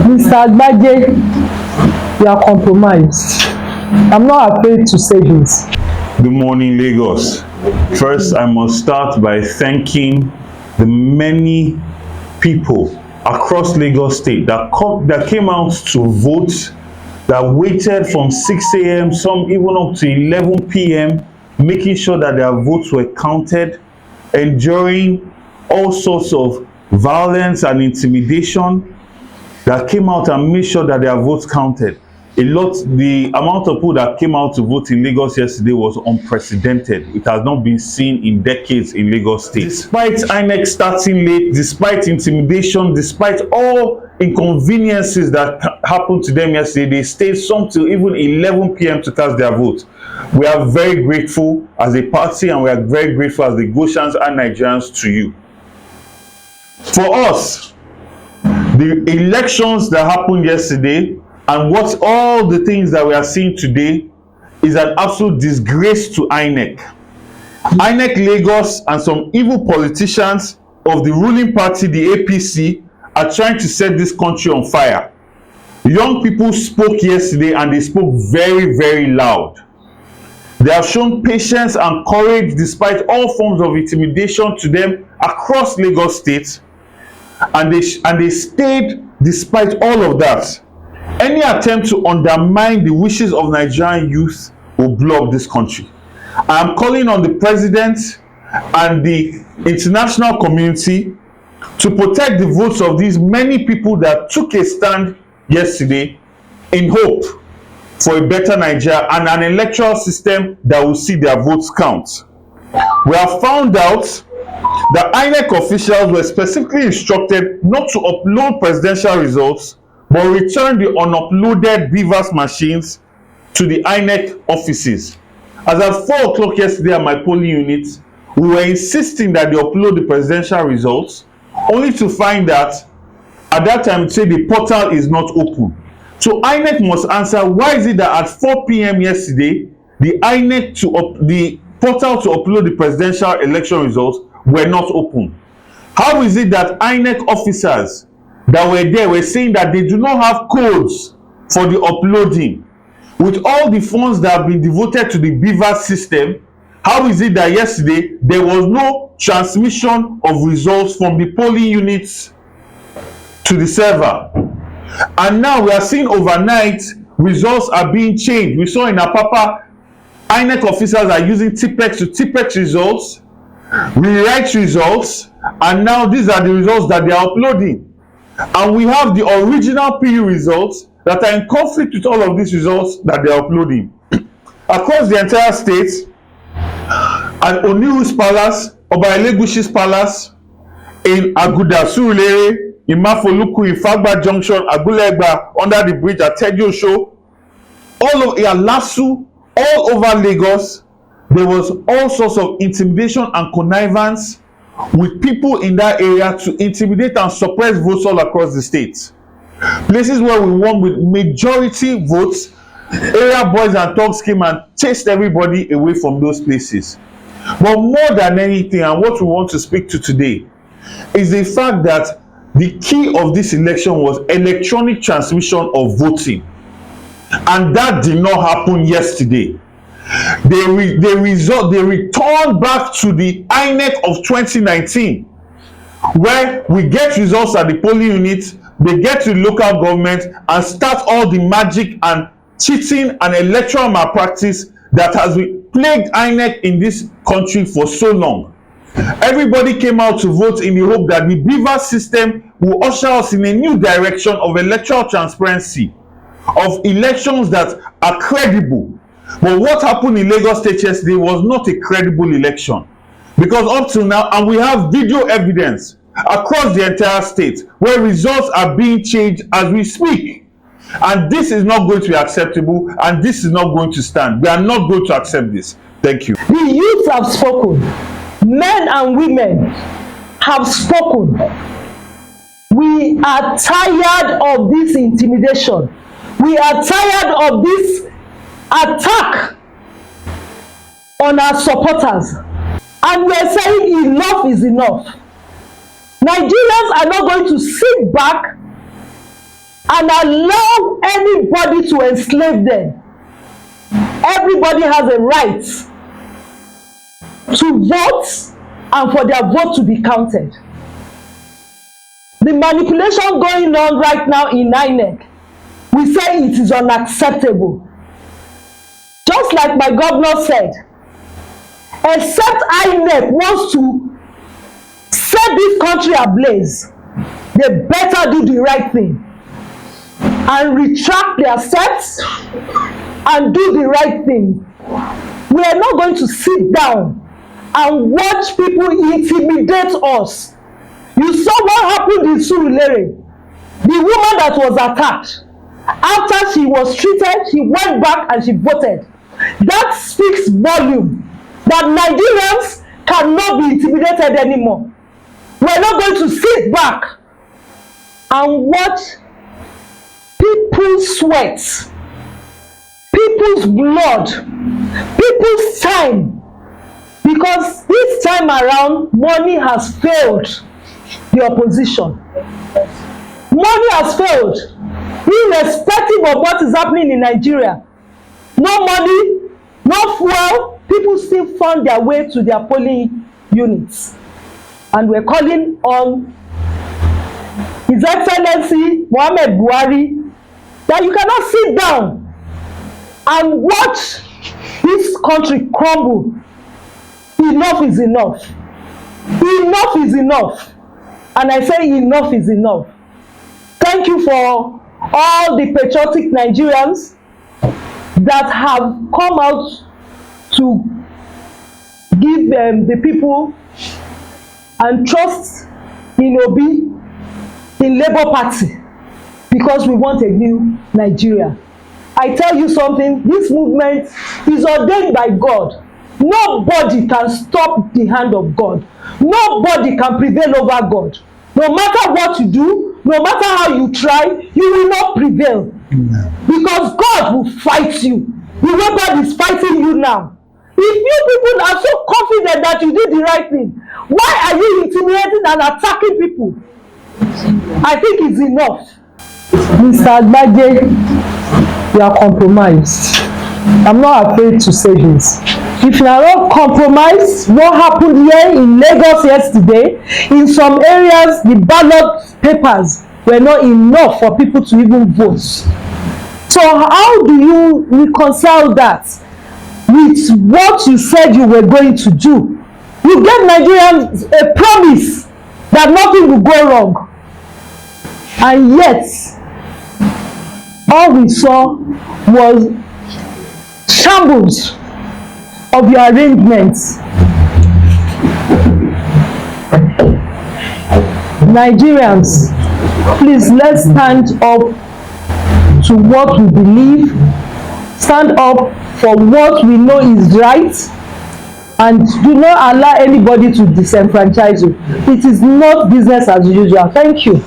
Mr. Ablaze, you are compromised. I'm not afraid to say this. Good morning, Lagos. First, I must start by thanking the many people across Lagos State that came out to vote, that waited from 6 a.m., some even up to 11 p.m., making sure that their votes were counted, enduring all sorts of violence and intimidation, that came out and made sure that their votes counted. The amount of people that came out to vote in Lagos yesterday was unprecedented. It has not been seen in decades in Lagos State. Despite Inec starting late, despite intimidation, despite all inconveniences that happened to them yesterday, they stayed some till even 11 p.m. to cast their vote. We are very grateful as a party, and we are very grateful as Lagosians and Nigerians to you. For us, the elections that happened yesterday and what all the things that we are seeing today is an absolute disgrace to Inec. Inec Lagos and some evil politicians of the ruling party, the APC, are trying to set this country on fire. Young people spoke yesterday, and they spoke very, very loud. They have shown patience and courage despite all forms of intimidation to them across Lagos State, and they stayed despite all of that. Any attempt to undermine the wishes of Nigerian youth will blow up this country. I am calling on the president and the international community to protect the votes of these many people that took a stand yesterday in hope for a better Nigeria and an electoral system that will see their votes count. We have found out that INEC officials were specifically instructed not to upload presidential results, but return the unuploaded BVAS machines to the INEC offices. As at 4 o'clock yesterday at my polling unit, we were insisting that they upload the presidential results, only to find that at that time it said the portal is not open. So INEC must answer, why is it that at 4 p.m. yesterday, the portal to upload the presidential election results were not open? How is it that INEC officers that were there were saying that they do not have codes for the uploading? With all the funds that have been devoted to the BVAS system, how is it that yesterday there was no transmission of results from the polling units to the server? And now we are seeing overnight results are being changed. We saw in Apapa, INEC officers are using TPEX to TPEX results, rewrite results, and now these are the results that they are uploading. And we have the original PU results that are in conflict with all of these results that they are uploading. Across the entire state, at Oniru's Palace, Oba Elegushi's Palace, in Aguda, Surulere, in Mafoluku, in Fagba Junction, Agulegba, under the bridge at Tediosho, all over Lasu, all over Lagos, there was all sorts of intimidation and connivance with people in that area to intimidate and suppress votes all across the state. Places where we won with majority votes, area boys and thugs came and chased everybody away from those places. But more than anything, and what we want to speak to today, is the fact that the key of this election was electronic transmission of voting, and that did not happen yesterday. They returned back to the INEC of 2019, where we get results at the polling unit, they get to local government and start all the magic and cheating and electoral malpractice that has plagued INEC in this country for so long. Everybody came out to vote in the hope that the BVAS system will usher us in a new direction of electoral transparency, of elections that are credible. But what happened in Lagos State yesterday was not a credible election, because up till now, and we have video evidence across the entire state where results are being changed as we speak, and this is not going to be acceptable, and this is not going to stand. We are not going to accept this. Thank you. The youth have spoken. Men and women have spoken. We are tired of this intimidation. We are tired of this attack on our supporters, and we are saying enough is enough. Nigerians are not going to sit back and allow anybody to enslave them. Everybody has a right to vote and for their vote to be counted. The manipulation going on right now in Inec, we say it is unacceptable. Just like my governor said, except Inec wants to set this country ablaze, they better do the right thing and retract their steps and do the right thing. We are not going to sit down and watch people intimidate us. You saw what happened in Surulere. The woman that was attacked, after she was treated, she went back and she voted. That speaks volume that Nigerians cannot be intimidated anymore. We are not going to sit back and watch people's sweat, people's blood, people's time, because this time around money has failed the opposition. Money has failed, irrespective of what is happening in Nigeria. No money, no fuel, people still found their way to their polling units. And we're calling on His Excellency Muhammad Buhari that you cannot sit down and watch this country crumble. Enough is enough. Enough is enough. And I say enough is enough. Thank you for all the patriotic Nigerians that have come out to give the people and trust in Obi, in Labour Party, because we want a new Nigeria. I tell you something, this movement is ordained by God. Nobody can stop the hand of God. Nobody can prevail over God. No matter what you do, no matter how you try, you will not prevail. Because God will fight you. The way God is fighting you now. If you people are so confident that you did the right thing, why are you intimidating and attacking people? I think it's enough. Mr. Ablaze, you are compromised. I'm not afraid to say this. If you are not compromised, what happened here in Lagos yesterday, in some areas, the ballot papers were not enough for people to even vote. So how do you reconcile that with what you said you were going to do? You gave Nigerians a promise that nothing will go wrong. And yet, all we saw was shambles of your arrangements. Nigerians, please, let's stand up to what we believe, stand up for what we know is right, and do not allow anybody to disenfranchise you. It is not business as usual. Thank you.